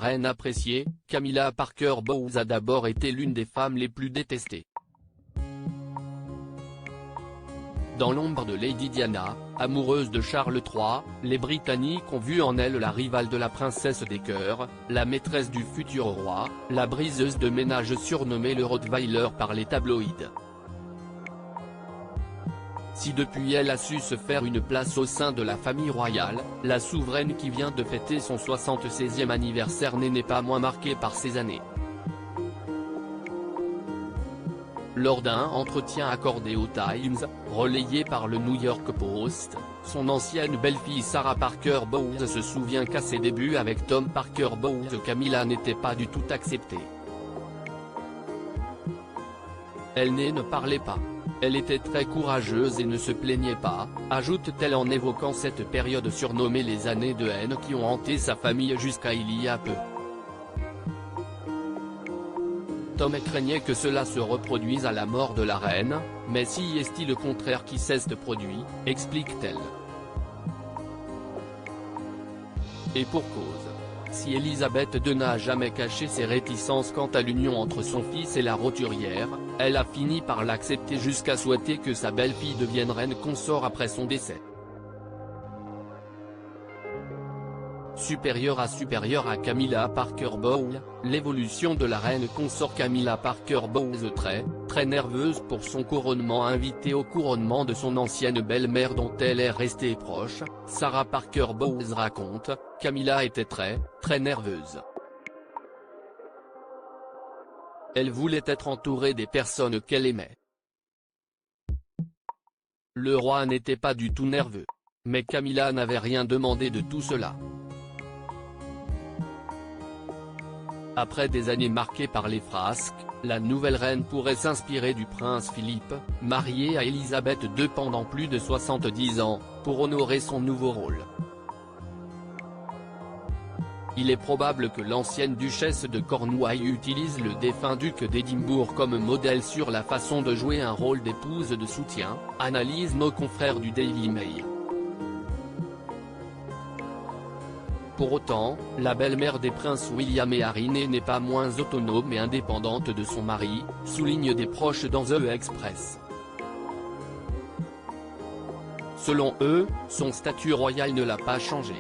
Reine appréciée, Camilla Parker Bowles a d'abord été l'une des femmes les plus détestées. Dans l'ombre de Lady Diana, amoureuse de Charles III, les Britanniques ont vu en elle la rivale de la princesse des cœurs, la maîtresse du futur roi, la briseuse de ménage surnommée le Rottweiler par les tabloïds. Si depuis elle a su se faire une place au sein de la famille royale, la souveraine qui vient de fêter son 76e anniversaire n'est pas moins marquée par ces années. Lors d'un entretien accordé au Times, relayé par le New York Post, son ancienne belle-fille Sarah Parker Bowles se souvient qu'à ses débuts avec Tom Parker Bowles, Camilla n'était pas du tout acceptée. Elle ne parlait pas. Elle était très courageuse et ne se plaignait pas, ajoute-t-elle en évoquant cette période surnommée les années de haine qui ont hanté sa famille jusqu'à il y a peu. Tom craignait que cela se reproduise à la mort de la reine, mais si est-il le contraire qui s'est produit, explique-t-elle. Et pour cause. Si Elisabeth II n'a jamais caché ses réticences quant à l'union entre son fils et la roturière, elle a fini par l'accepter jusqu'à souhaiter que sa belle-fille devienne reine consort après son décès. Supérieure à Camilla Parker Bowles, l'évolution de la reine consort Camilla Parker Bowles très nerveuse pour son couronnement invitée au couronnement de son ancienne belle-mère dont elle est restée proche, Sarah Parker Bowles raconte, Camilla était très nerveuse. Elle voulait être entourée des personnes qu'elle aimait. Le roi n'était pas du tout nerveux. Mais Camilla n'avait rien demandé de tout cela. Après des années marquées par les frasques, la nouvelle reine pourrait s'inspirer du prince Philippe, marié à Elisabeth II pendant plus de 70 ans, pour honorer son nouveau rôle. Il est probable que l'ancienne duchesse de Cornouailles utilise le défunt duc d'Édimbourg comme modèle sur la façon de jouer un rôle d'épouse de soutien, analysent nos confrères du Daily Mail. Pour autant, la belle-mère des princes William et Harry n'est pas moins autonome et indépendante de son mari, soulignent des proches dans The Express. Selon eux, son statut royal ne l'a pas changé.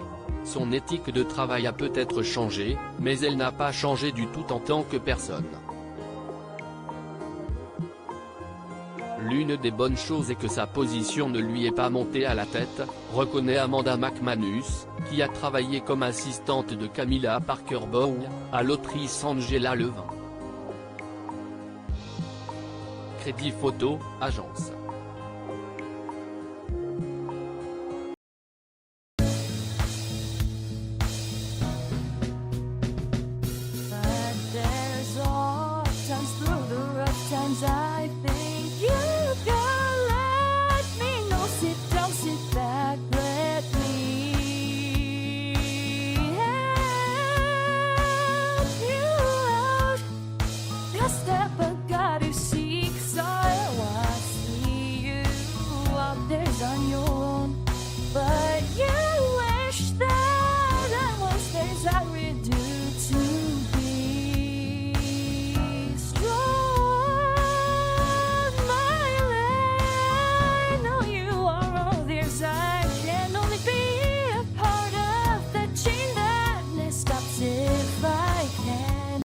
Son éthique de travail a peut-être changé, mais elle n'a pas changé du tout en tant que personne. L'une des bonnes choses est que sa position ne lui est pas montée à la tête, reconnaît Amanda McManus, qui a travaillé comme assistante de Camilla Parker Bowles, à l'autrice Angela Levin. Crédit photo, agence.